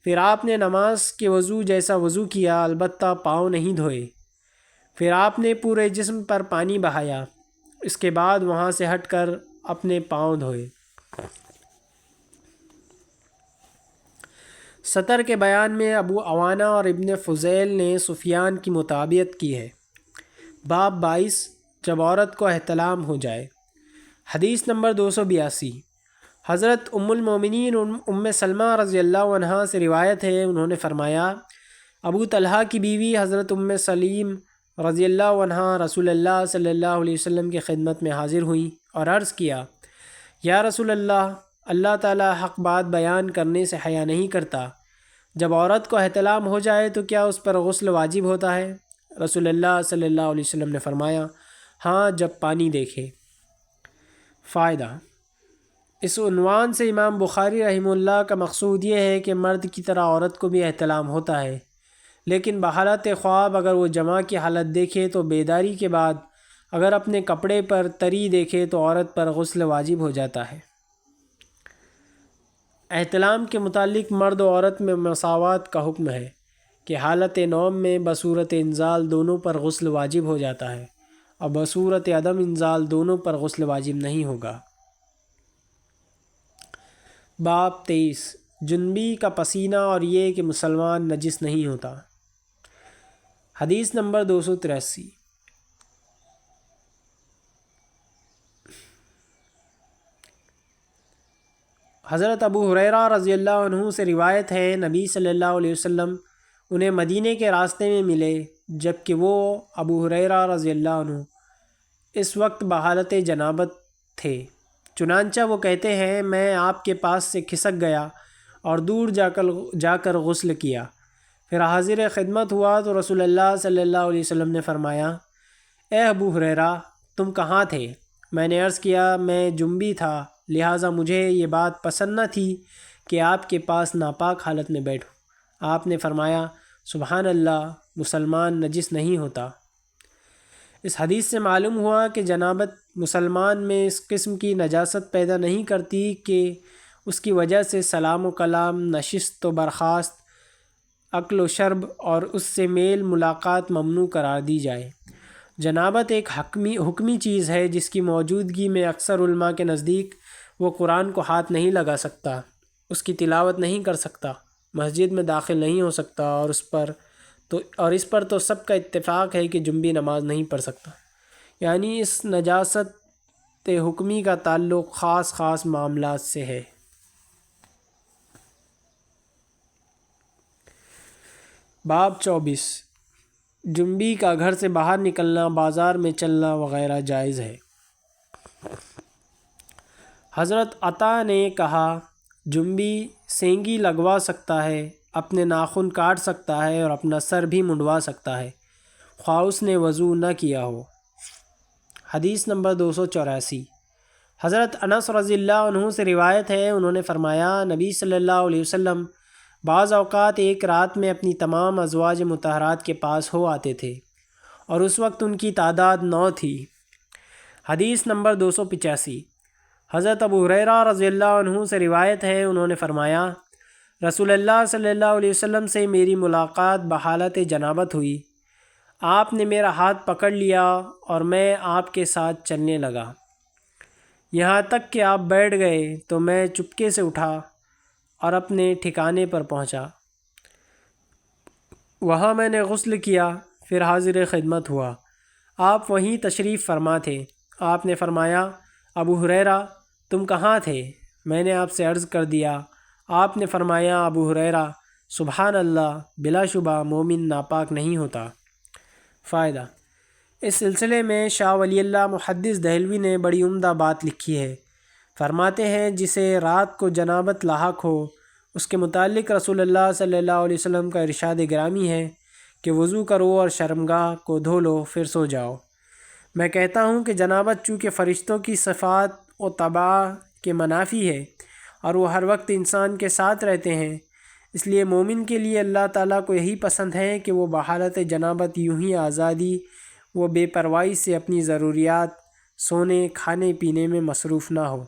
پھر آپ نے نماز کے وضو جیسا وضو کیا، البتہ پاؤں نہیں دھوئے، پھر آپ نے پورے جسم پر پانی بہایا، اس کے بعد وہاں سے ہٹ کر اپنے پاؤں دھوئے۔ سطر کے بیان میں ابو عوانہ اور ابن فضیل نے سفیان کی مطابقت کی ہے۔ باب 22، جب عورت کو احتلام ہو جائے۔ حدیث نمبر 282، حضرت ام المومنین ام سلمہ رضی اللہ عنہا سے روایت ہے، انہوں نے فرمایا ابو طلحہ کی بیوی حضرت ام سلیم رضی اللہ عنہا رسول اللہ صلی اللہ علیہ وسلم کی خدمت میں حاضر ہوئیں اور عرض کیا، یا رسول اللہ، اللہ تعالیٰ حق بات بیان کرنے سے حیا نہیں کرتا، جب عورت کو احتلام ہو جائے تو کیا اس پر غسل واجب ہوتا ہے؟ رسول اللہ صلی اللہ علیہ وسلم نے فرمایا، ہاں، جب پانی دیکھے۔ فائدہ: اس عنوان سے امام بخاری رحمہ اللہ کا مقصود یہ ہے کہ مرد کی طرح عورت کو بھی احتلام ہوتا ہے، لیکن بحالت خواب اگر وہ جماع کی حالت دیکھے تو بیداری کے بعد اگر اپنے کپڑے پر تری دیکھے تو عورت پر غسل واجب ہو جاتا ہے۔ احتلام کے متعلق مرد و عورت میں مساوات کا حکم ہے کہ حالت نوم میں بصورت انزال دونوں پر غسل واجب ہو جاتا ہے اور بصورت عدم انزال دونوں پر غسل واجب نہیں ہوگا۔ باب 23، جنبی کا پسینہ اور یہ کہ مسلمان نجس نہیں ہوتا۔ حدیث نمبر 283، حضرت ابو ہریرہ رضی اللہ عنہ سے روایت ہے، نبی صلی اللہ علیہ وسلم انہیں مدینے کے راستے میں ملے جبکہ وہ ابو ہریرہ رضی اللہ عنہ اس وقت بحالت جنابت تھے، چنانچہ وہ کہتے ہیں میں آپ کے پاس سے کھسک گیا اور دور جا کر غسل کیا، پھر حاضر خدمت ہوا تو رسول اللہ صلی اللہ علیہ وسلم نے فرمایا، اے ابو ہریرہ، تم کہاں تھے؟ میں نے عرض کیا، میں جنبی تھا، لہٰذا مجھے یہ بات پسند نہ تھی کہ آپ کے پاس ناپاک حالت میں بیٹھوں۔ آپ نے فرمایا، سبحان اللہ، مسلمان نجس نہیں ہوتا۔ اس حدیث سے معلوم ہوا کہ جنابت مسلمان میں اس قسم کی نجاست پیدا نہیں کرتی کہ اس کی وجہ سے سلام و کلام، نشست و برخاست، اکل و شرب اور اس سے میل ملاقات ممنوع قرار دی جائے۔ جنابت ایک حکمی چیز ہے جس کی موجودگی میں اکثر علماء کے نزدیک وہ قرآن کو ہاتھ نہیں لگا سکتا، اس کی تلاوت نہیں کر سکتا، مسجد میں داخل نہیں ہو سکتا اور اس پر تو سب کا اتفاق ہے کہ جنبی نماز نہیں پڑھ سکتا، یعنی اس نجاست حکمی کا تعلق خاص معاملات سے ہے۔ باب 24، جنبی کا گھر سے باہر نکلنا، بازار میں چلنا وغیرہ جائز ہے۔ حضرت عطا نے کہا، جنبی سینگی لگوا سکتا ہے، اپنے ناخن کاٹ سکتا ہے اور اپنا سر بھی منڈوا سکتا ہے، خواہ اس نے وضو نہ کیا ہو۔ حدیث نمبر 284، حضرت انس رضی اللہ عنہ سے روایت ہے، انہوں نے فرمایا، نبی صلی اللہ علیہ وسلم بعض اوقات ایک رات میں اپنی تمام ازواج مطہرات کے پاس ہو آتے تھے اور اس وقت ان کی تعداد 9 تھی۔ حدیث نمبر 285، حضرت ابو ہریرہ رضی اللہ عنہ سے روایت ہے، انہوں نے فرمایا، رسول اللہ صلی اللہ علیہ وسلم سے میری ملاقات بحالت جنابت ہوئی، آپ نے میرا ہاتھ پکڑ لیا اور میں آپ کے ساتھ چلنے لگا، یہاں تک کہ آپ بیٹھ گئے تو میں چپکے سے اٹھا اور اپنے ٹھکانے پر پہنچا، وہاں میں نے غسل کیا، پھر حاضر خدمت ہوا، آپ وہیں تشریف فرما تھے۔ آپ نے فرمایا، ابو ہریرہ، تم کہاں تھے؟ میں نے آپ سے عرض کر دیا۔ آپ نے فرمایا، ابو ہریرہ، سبحان اللہ، بلا شبہ مومن ناپاک نہیں ہوتا۔ فائدہ: اس سلسلے میں شاہ ولی اللہ محدث دہلوی نے بڑی عمدہ بات لکھی ہے، فرماتے ہیں جسے رات کو جنابت لاحق ہو اس کے متعلق رسول اللہ صلی اللہ علیہ وسلم کا ارشاد گرامی ہے کہ وضو کرو اور شرمگاہ کو دھو لو، پھر سو جاؤ۔ میں کہتا ہوں کہ جنابت چونکہ فرشتوں کی صفات و طباع کے منافی ہے اور وہ ہر وقت انسان کے ساتھ رہتے ہیں، اس لیے مومن کے لیے اللہ تعالیٰ کو یہی پسند ہے کہ وہ بحالت جنابت یوں ہی آزادی و بے پرواہی سے اپنی ضروریات، سونے کھانے پینے میں مصروف نہ ہو۔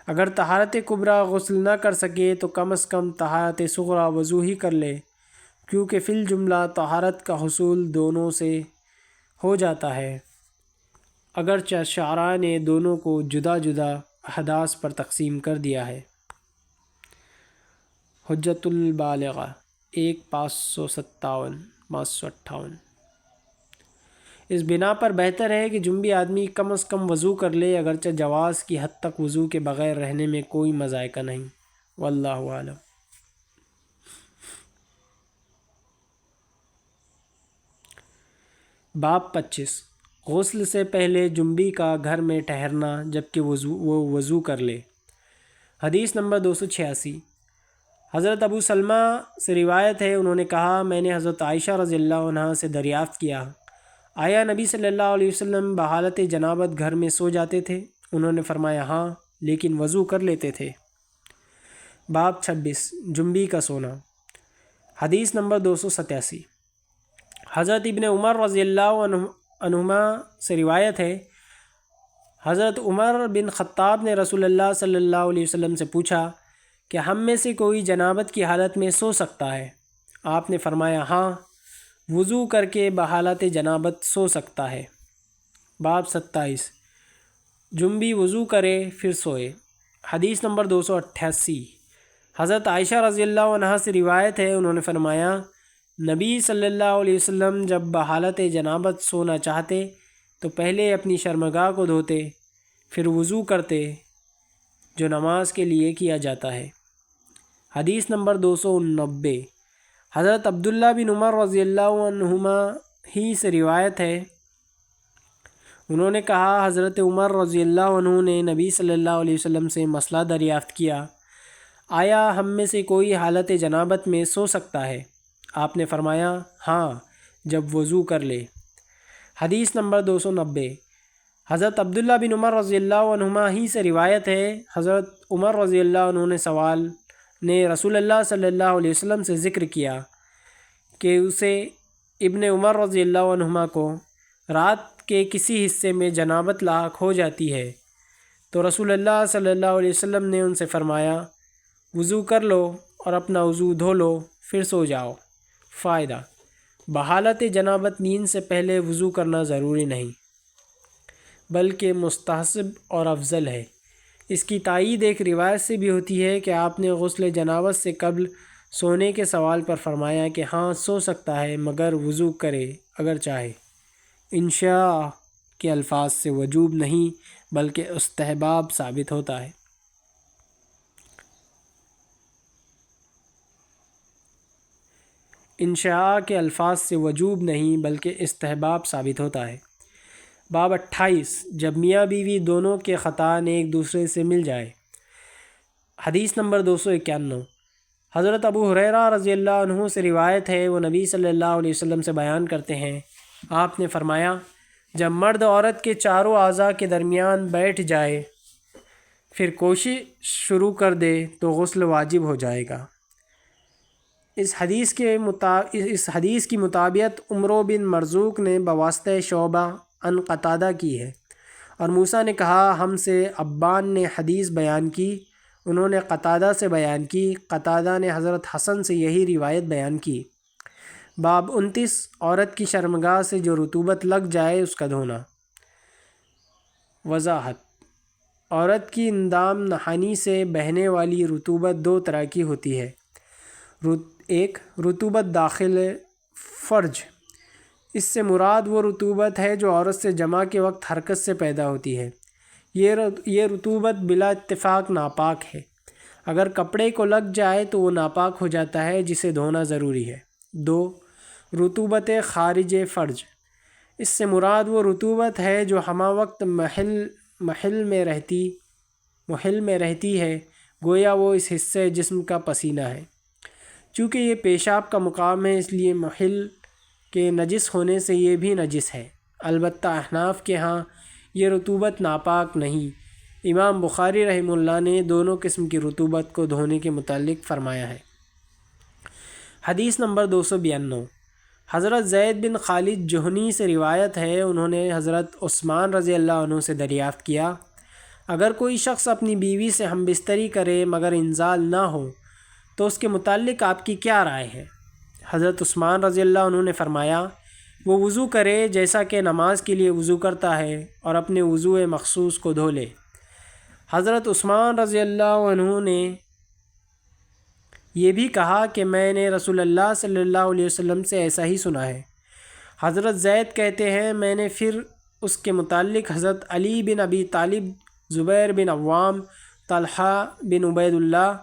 اگر طہارت کبریٰ غسل نہ کر سکے تو کم از کم طہارت صغریٰ وضو ہی کر لے، کیونکہ فی الجملہ طہارت کا حصول دونوں سے ہو جاتا ہے، اگرچہ شارع نے دونوں کو جدا جدا احداث پر تقسیم کر دیا ہے۔ حجت البالغہ 557 اس بنا پر بہتر ہے کہ جنبی آدمی کم از کم وضو کر لے، اگرچہ جواز کی حد تک وضو کے بغیر رہنے میں کوئی مذائقہ نہیں، واللہ اعلم۔ باب 25 غسل سے پہلے جنبی کا گھر میں ٹھہرنا جبکہ وہ وضو کر لے۔ حدیث نمبر 286 حضرت ابو سلمہ سے روایت ہے، انہوں نے کہا میں نے حضرت عائشہ رضی اللہ عنہا سے دریافت کیا، آیا نبی صلی اللہ علیہ وسلم بحالت جنابت گھر میں سو جاتے تھے؟ انہوں نے فرمایا ہاں، لیکن وضو کر لیتے تھے۔ باب 26 جنبی کا سونا۔ حدیث نمبر 287 حضرت ابن عمر رضی اللہ عنہما سے روایت ہے، حضرت عمر بن خطاب نے رسول اللہ صلی اللہ علیہ وسلم سے پوچھا کہ ہم میں سے کوئی جنابت کی حالت میں سو سکتا ہے؟ آپ نے فرمایا ہاں، وضو کر کے بحالت جنابت سو سکتا ہے۔ باب 27 جنبی وضو کرے پھر سوئے۔ حدیث نمبر 288 حضرت عائشہ رضی اللہ عنہا سے روایت ہے، انہوں نے فرمایا نبی صلی اللہ علیہ وسلم جب بحالت جنابت سونا چاہتے تو پہلے اپنی شرمگاہ کو دھوتے، پھر وضو کرتے جو نماز کے لیے کیا جاتا ہے۔ حدیث نمبر 290 حضرت عبداللہ بن عمر رضی اللہ عنہما ہی سے روایت ہے، انہوں نے کہا حضرت عمر رضی اللہ عنہ نے نبی صلی اللہ علیہ وسلم سے مسئلہ دریافت کیا، آیا ہم میں سے کوئی حالت جنابت میں سو سکتا ہے؟ آپ نے فرمایا ہاں، جب وضو کر لے۔ حدیث نمبر 290 حضرت عبداللہ بن عمر رضی اللہ عنہما ہی سے روایت ہے، حضرت عمر رضی اللہ عنہ نے رسول اللہ صلی اللہ علیہ وسلم سے ذکر کیا کہ اسے ابن عمر رضی اللہ عنہما کو رات کے کسی حصے میں جنابت لاحق ہو جاتی ہے، تو رسول اللہ صلی اللہ علیہ وسلم نے ان سے فرمایا وضو کر لو اور اپنا وضو دھو لو پھر سو جاؤ۔ فائدہ بحالت جنابت نیند سے پہلے وضو کرنا ضروری نہیں بلکہ مستحب اور افضل ہے۔ اس کی تائید ایک روایت سے بھی ہوتی ہے کہ آپ نے غسل جنابت سے قبل سونے کے سوال پر فرمایا کہ ہاں سو سکتا ہے مگر وضو کرے اگر چاہے۔ انشاء کے الفاظ سے وجوب نہیں بلکہ استحباب ثابت ہوتا ہے۔ انشاء کے الفاظ سے وجوب نہیں بلکہ استحباب ثابت ہوتا ہے۔ باب 28 جب میاں بیوی دونوں کے خطان ایک دوسرے سے مل جائے۔ حدیث نمبر 291 حضرت ابو ہریرہ رضی اللہ عنہ سے روایت ہے، وہ نبی صلی اللہ علیہ وسلم سے بیان کرتے ہیں، آپ نے فرمایا جب مرد عورت کے چاروں اعضاء کے درمیان بیٹھ جائے پھر کوشش شروع کر دے تو غسل واجب ہو جائے گا۔ اس حدیث کی مطابقت عمرو بن مرزوق نے بواسطہ شعبہ عن قتادہ کی ہے، اور موسیٰ نے کہا ہم سے ابان نے حدیث بیان کی، انہوں نے قتادہ سے بیان کی، قتادہ نے حضرت حسن سے یہی روایت بیان کی۔ باب 29 عورت کی شرمگاہ سے جو رطوبت لگ جائے اس کا دھونا۔ وضاحت عورت کی اندام نہانی سے بہنے والی رطوبت دو طرح کی ہوتی ہے، ایک رطوبت داخل فرج، اس سے مراد وہ رطوبت ہے جو عورت سے جماع کے وقت حرکت سے پیدا ہوتی ہے، یہ رطوبت بلا اتفاق ناپاک ہے، اگر کپڑے کو لگ جائے تو وہ ناپاک ہو جاتا ہے جسے دھونا ضروری ہے۔ دو رطوبت خارج فرج، اس سے مراد وہ رطوبت ہے جو ہمہ وقت محل میں رہتی ہے، گویا وہ اس حصے جسم کا پسینہ ہے۔ چونکہ یہ پیشاب کا مقام ہے اس لیے محل کے نجس ہونے سے یہ بھی نجس ہے، البتہ احناف کے ہاں یہ رطوبت ناپاک نہیں۔ امام بخاری رحمہ اللہ نے دونوں قسم کی رطوبت کو دھونے کے متعلق فرمایا ہے۔ حدیث نمبر 292 حضرت زید بن خالد جہنی سے روایت ہے، انہوں نے حضرت عثمان رضی اللہ عنہ سے دریافت کیا، اگر کوئی شخص اپنی بیوی سے ہم بستری کرے مگر انزال نہ ہو تو اس کے متعلق آپ کی کیا رائے ہے؟ حضرت عثمان رضی اللہ عنہ نے فرمایا وہ وضو کرے جیسا کہ نماز کے لیے وضو کرتا ہے اور اپنے وضو مخصوص کو دھو لے۔ حضرت عثمان رضی اللہ عنہ نے یہ بھی کہا کہ میں نے رسول اللہ صلی اللہ علیہ وسلم سے ایسا ہی سنا ہے۔ حضرت زید کہتے ہیں میں نے پھر اس کے متعلق حضرت علی بن ابی طالب، زبیر بن عوام، طلحہ بن عبید اللہ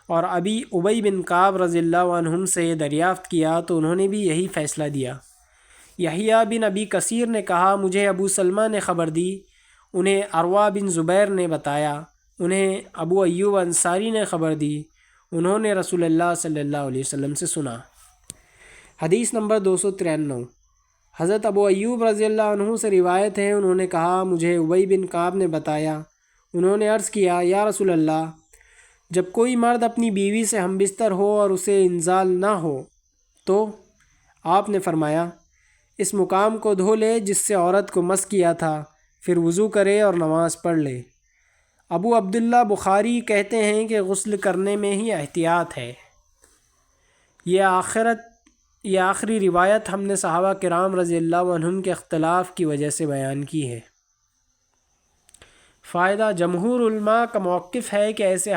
اور ابی بن کعب رضی اللہ عنہم سے دریافت کیا تو انہوں نے بھی یہی فیصلہ دیا۔ یحییٰ بن ابی کثیر نے کہا مجھے ابو سلمہ نے خبر دی، انہیں عروہ بن زبیر نے بتایا، انہیں ابو ایوب انصاری نے خبر دی، انہوں نے رسول اللہ صلی اللہ علیہ وسلم سے سنا۔ حدیث نمبر 293، حضرت ابو ایوب رضی اللہ عنہ سے روایت ہے، انہوں نے کہا مجھے ابی بن کعب نے بتایا، انہوں نے عرض کیا یا رسول اللہ، جب کوئی مرد اپنی بیوی سے ہم بستر ہو اور اسے انزال نہ ہو تو آپ نے فرمایا اس مقام کو دھو لے جس سے عورت کو مس کیا تھا، پھر وضو کرے اور نماز پڑھ لے۔ ابو عبداللہ بخاری کہتے ہیں کہ غسل کرنے میں ہی احتیاط ہے۔ یہ آخری روایت ہم نے صحابہ کرام رضی اللہ عنہم کے اختلاف کی وجہ سے بیان کی ہے۔ فائدہ، جمہور علماء کا موقف ہے کہ ایسے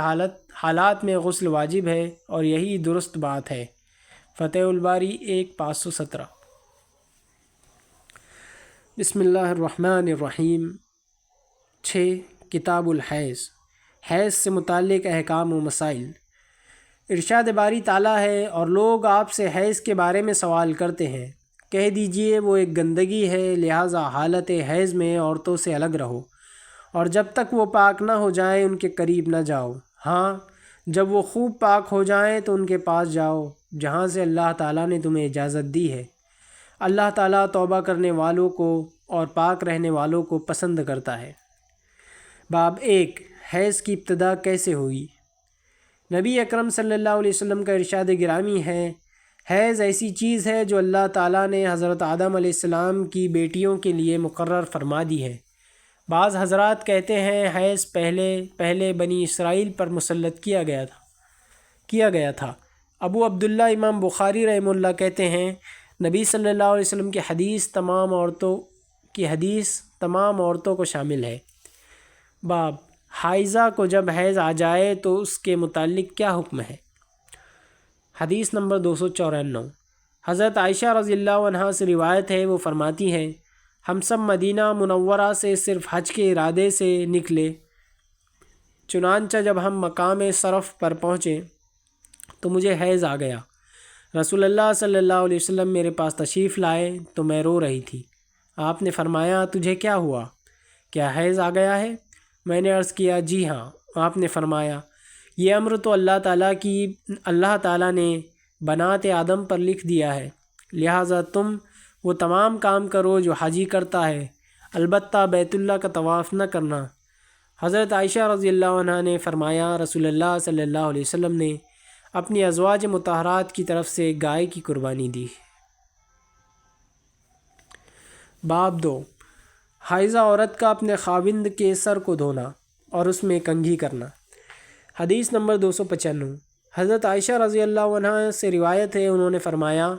حالات میں غسل واجب ہے اور یہی درست بات ہے۔ فتح الباری 1/517۔ بسم اللہ الرحمن الرحیم۔ 6 کتاب الحیض، حیض سے متعلق احکام و مسائل۔ ارشاد باری تعالیٰ ہے اور لوگ آپ سے حیض کے بارے میں سوال کرتے ہیں، کہہ دیجئے وہ ایک گندگی ہے، لہٰذا حالت حیض میں عورتوں سے الگ رہو، اور جب تک وہ پاک نہ ہو جائیں ان کے قریب نہ جاؤ۔ ہاں، جب وہ خوب پاک ہو جائیں تو ان کے پاس جاؤ جہاں سے اللہ تعالیٰ نے تمہیں اجازت دی ہے۔ اللہ تعالیٰ توبہ کرنے والوں کو اور پاک رہنے والوں کو پسند کرتا ہے۔ باب 1، حیض کی ابتدا کیسے ہوئی؟ نبی اکرم صلی اللہ علیہ وسلم کا ارشاد گرامی ہے، حیض ایسی چیز ہے جو اللہ تعالیٰ نے حضرت آدم علیہ السلام کی بیٹیوں کے لیے مقرر فرما دی ہے۔ بعض حضرات کہتے ہیں حیض پہلے بنی اسرائیل پر مسلط کیا گیا تھا۔ ابو عبداللہ امام بخاری رحمہ اللہ کہتے ہیں نبی صلی اللہ علیہ وسلم کی حدیث تمام عورتوں کو شامل ہے۔ باب، حائضہ کو جب حیض آ جائے تو اس کے متعلق کیا حکم ہے؟ حدیث نمبر 294، حضرت عائشہ رضی اللہ عنہا سے روایت ہے، وہ فرماتی ہیں ہم سب مدینہ منورہ سے صرف حج کے ارادے سے نکلے، چنانچہ جب ہم مقام صرف پر پہنچے تو مجھے حیض آ گیا۔ رسول اللہ صلی اللہ علیہ وسلم میرے پاس تشریف لائے تو میں رو رہی تھی۔ آپ نے فرمایا تجھے کیا ہوا؟ کیا حیض آ گیا ہے؟ میں نے عرض کیا جی ہاں۔ آپ نے فرمایا یہ امر تو اللہ تعالیٰ نے بنات آدم پر لکھ دیا ہے، لہٰذا تم وہ تمام کام کرو جو حاجی کرتا ہے، البتہ بیت اللہ کا طواف نہ کرنا۔ حضرت عائشہ رضی اللہ عنہا نے فرمایا رسول اللہ صلی اللہ علیہ وسلم نے اپنی ازواج مطہرات کی طرف سے گائے کی قربانی دی۔ باب 2، حائضہ عورت کا اپنے خاوند کے سر کو دھونا اور اس میں کنگھی کرنا۔ حدیث نمبر 295، حضرت عائشہ رضی اللہ عنہا سے روایت ہے، انہوں نے فرمایا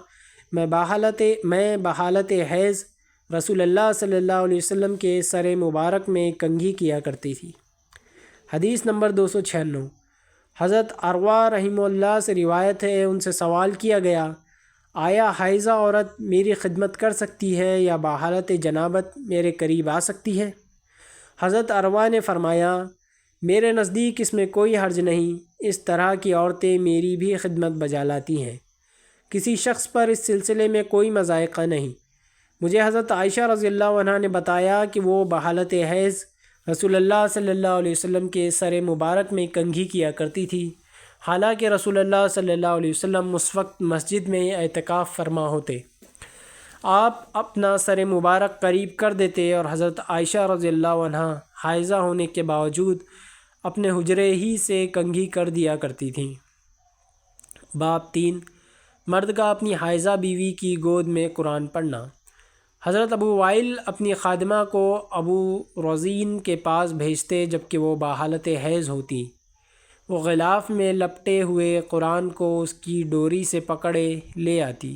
میں بحالت حیض رسول اللہ صلی اللہ علیہ وسلم کے سر مبارک میں کنگھی کیا کرتی تھی۔ حدیث نمبر 296، حضرت عروہ رحمہ اللہ سے روایت ہے، ان سے سوال کیا گیا آیا حائضہ عورت میری خدمت کر سکتی ہے یا بحالت جنابت میرے قریب آ سکتی ہے؟ حضرت عروہ نے فرمایا میرے نزدیک اس میں کوئی حرج نہیں، اس طرح کی عورتیں میری بھی خدمت بجا لاتی ہیں، کسی شخص پر اس سلسلے میں کوئی مضائقہ نہیں۔ مجھے حضرت عائشہ رضی اللہ عنہا نے بتایا کہ وہ بحالت حیض رسول اللہ صلی اللہ علیہ وسلم کے سر مبارک میں کنگھی کیا کرتی تھی، حالانکہ رسول اللہ صلی اللہ علیہ وسلم اس وقت مسجد میں اعتکاف فرما ہوتے۔ آپ اپنا سر مبارک قریب کر دیتے اور حضرت عائشہ رضی اللہ عنہا حائضہ ہونے کے باوجود اپنے حجرے ہی سے کنگھی کر دیا کرتی تھیں۔ باب 3، مرد کا اپنی حائضہ بیوی کی گود میں قرآن پڑھنا۔ حضرت ابو وائل اپنی خادمہ کو ابو رزین کے پاس بھیجتے جبکہ وہ بحالت حیض ہوتی۔ وہ غلاف میں لپٹے ہوئے قرآن کو اس کی ڈوری سے پکڑے لے آتی۔